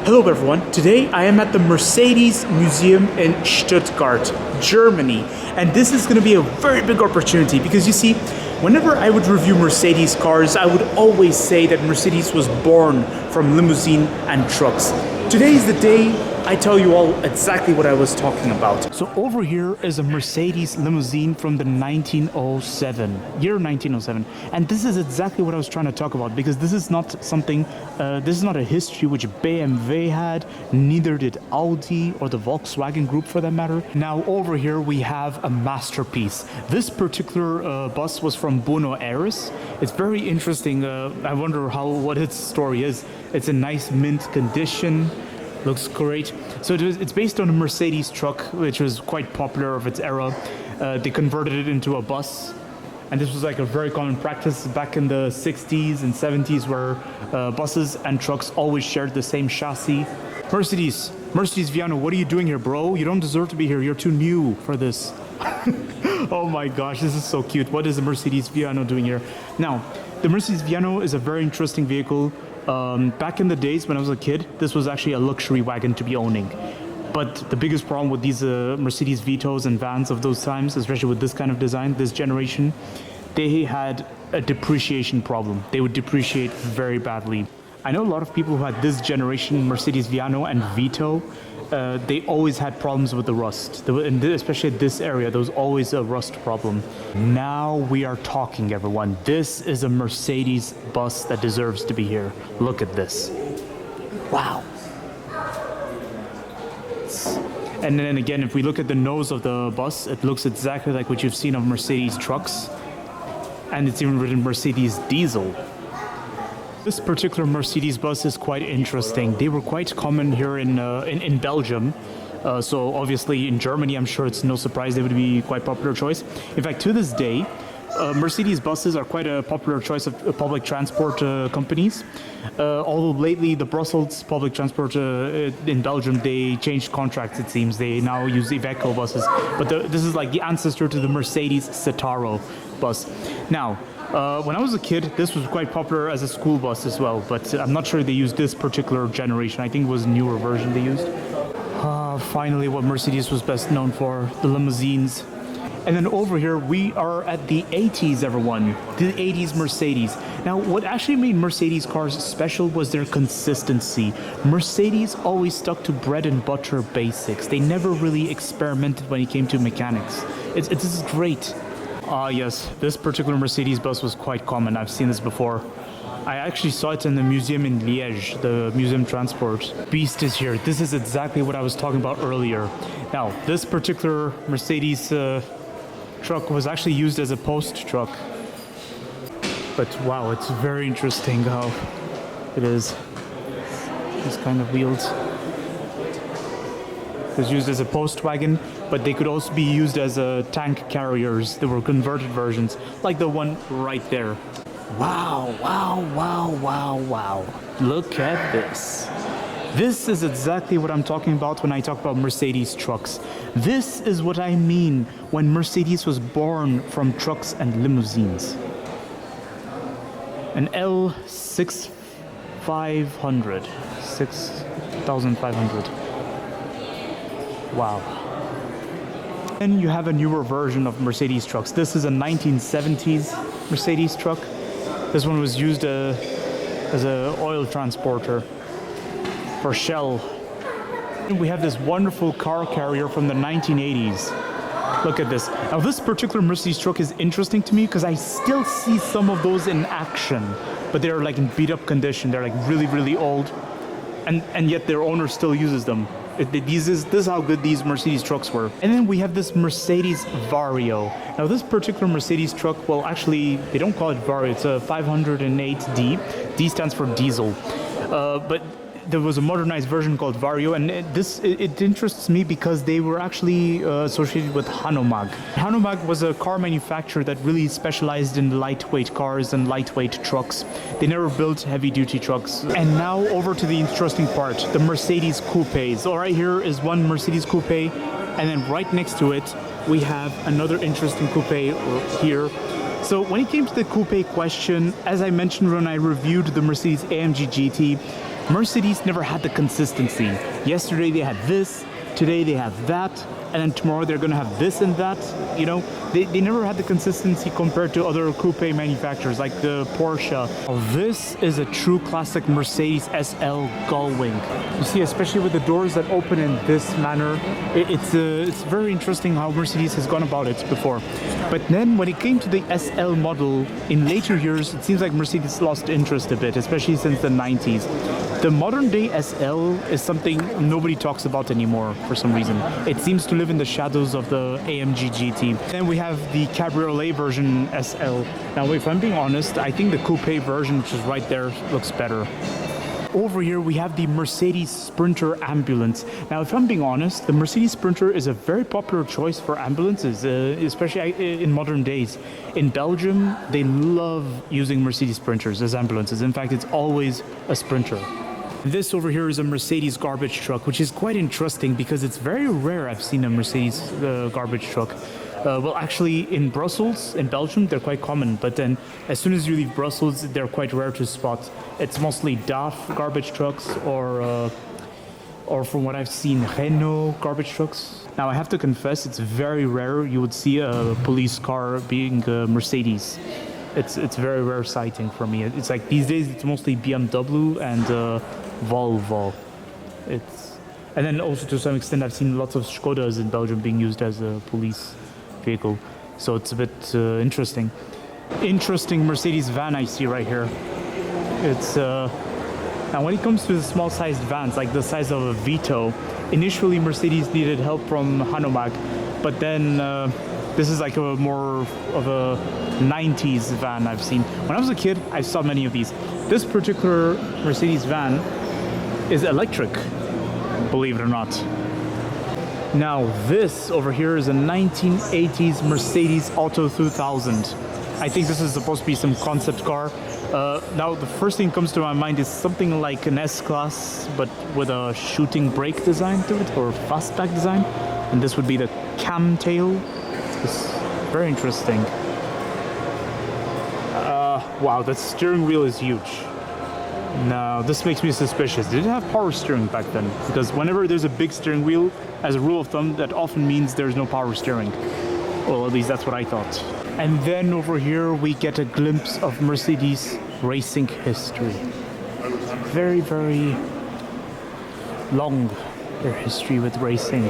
Hello everyone, today I am at the Mercedes Museum in Stuttgart, Germany, and this is going to be a very big opportunity because you see, whenever I would review Mercedes cars, I would always say that Mercedes was born from limousine and trucks. Today is the day I tell you all exactly what I was talking about. So over here is a Mercedes limousine from the year 1907. And this is exactly what I was trying to talk about because this is not something, this is not a history which BMW had, neither did Audi or the Volkswagen Group for that matter. Now over here we have a masterpiece. This particular bus was from Buenos Aires. It's very interesting. I wonder what its story is. It's in nice mint condition. Looks great. So it's based on a Mercedes truck, which was quite popular of its era. They converted it into a bus. And this was like a very common practice back in the 60s and 70s where buses and trucks always shared the same chassis. Mercedes Viano, what are you doing here, bro? You don't deserve to be here. You're too new for this. Oh my gosh, this is so cute. What is the Mercedes Viano doing here? Now, the Mercedes Viano is a very interesting vehicle. Back in the days when I was a kid, this was actually a luxury wagon to be owning. But the biggest problem with these Mercedes Vitos and vans of those times, especially with this kind of design, this generation, they had a depreciation problem. They would depreciate very badly. I know a lot of people who had this generation Mercedes Viano and Vito. They always had problems with the rust, especially this area. There was always a rust problem. Now we are talking, everyone. This is a Mercedes bus that deserves to be here. Look at this. Wow. And then again, if we look at the nose of the bus, it looks exactly like what you've seen of Mercedes trucks. And it's even written Mercedes diesel. This particular Mercedes bus is quite interesting. They were quite common here in Belgium. So obviously in Germany, I'm sure it's no surprise they would be quite popular choice. In fact, to this day, Mercedes buses are quite a popular choice of public transport companies. Although lately the Brussels public transport in Belgium, they changed contracts, it seems. They now use Iveco buses. But this is like the ancestor to the Mercedes Citaro bus. Now, when I was a kid, this was quite popular as a school bus as well, but I'm not sure they used this particular generation. I think it was a newer version they used. Finally, what Mercedes was best known for, the limousines. And then over here, we are at the 80s, everyone. The 80s Mercedes. Now, what actually made Mercedes cars special was their consistency. Mercedes always stuck to bread and butter basics. They never really experimented when it came to mechanics. This is great. Yes, this particular Mercedes bus was quite common. I've seen this before. I actually saw it in the museum in Liège, the Museum Transport. Beast is here. This is exactly what I was talking about earlier. Now, this particular Mercedes truck was actually used as a post truck. But wow, it's very interesting how it is. These kind of wheels. It was used as a post wagon, but they could also be used as tank carriers. They were converted versions, like the one right there. Wow, wow, wow, wow, wow. Look at this. This is exactly what I'm talking about when I talk about Mercedes trucks. This is what I mean when Mercedes was born from trucks and limousines. An L6500, 6500. Wow. Then you have a newer version of Mercedes trucks. This is a 1970s Mercedes truck. This one was used as an oil transporter for Shell. And we have this wonderful car carrier from the 1980s. Look at this. Now this particular Mercedes truck is interesting to me because I still see some of those in action, but they're like in beat up condition. They're like really, really old, and yet their owner still uses them. This is how good these Mercedes trucks were. And then we have this Mercedes Vario. Now this particular Mercedes truck, well actually they don't call it Vario, it's a 508D. D stands for diesel. But there was a modernized version called Vario, and it interests me because they were actually associated with Hanomag. Hanomag was a car manufacturer that really specialized in lightweight cars and lightweight trucks. They never built heavy-duty trucks. And now over to the interesting part, the Mercedes coupes. So right here is one Mercedes coupe, and then right next to it, we have another interesting coupe here. So when it came to the coupe question, as I mentioned when I reviewed the Mercedes AMG GT, Mercedes never had the consistency. Yesterday they had this, today they have that, and then tomorrow they're gonna have this and that. You know, they never had the consistency compared to other coupe manufacturers like the Porsche. Oh, this is a true classic Mercedes SL gullwing. You see, especially with the doors that open in this manner, it's very interesting how Mercedes has gone about it before. But then when it came to the SL model in later years, it seems like Mercedes lost interest a bit, especially since the 90s. The modern day SL is something nobody talks about anymore for some reason. It seems to live in the shadows of the AMG GT. Then we have the Cabriolet version SL. Now, if I'm being honest, I think the coupe version, which is right there, looks better. Over here we have the Mercedes Sprinter ambulance. Now, if I'm being honest, the Mercedes Sprinter is a very popular choice for ambulances, especially in modern days. In Belgium, they love using Mercedes Sprinters as ambulances. In fact, it's always a Sprinter. This over here is a Mercedes garbage truck, which is quite interesting because it's very rare I've seen a Mercedes garbage truck. Well, actually, in Brussels, in Belgium, they're quite common. But then, as soon as you leave Brussels, they're quite rare to spot. It's mostly DAF garbage trucks, or from what I've seen, Renault garbage trucks. Now, I have to confess, it's very rare you would see a police car being a Mercedes. It's very rare sighting for me. It's like these days, it's mostly BMW and Volvo. And then also to some extent, I've seen lots of Skodas in Belgium being used as a police vehicle, so it's a bit interesting. Interesting Mercedes van I see right here. It's now when it comes to the small sized vans, like the size of a Vito, initially Mercedes needed help from Hanomag, but then this is like a more of a 90s van I've seen. When I was a kid, I saw many of these. This particular Mercedes van is electric, believe it or not. Now this over here is a 1980s Mercedes Auto 2000. I think this is supposed to be some concept car. Now the first thing that comes to my mind is something like an S-Class, but with a shooting brake design to it, or fastback design. And this would be the cam tail. It's very interesting. Wow, the steering wheel is huge. Now, this makes me suspicious. Did it have power steering back then? Because whenever there's a big steering wheel, as a rule of thumb, that often means there's no power steering. Well, at least that's what I thought. And then over here, we get a glimpse of Mercedes racing history. Very, very long, their history with racing.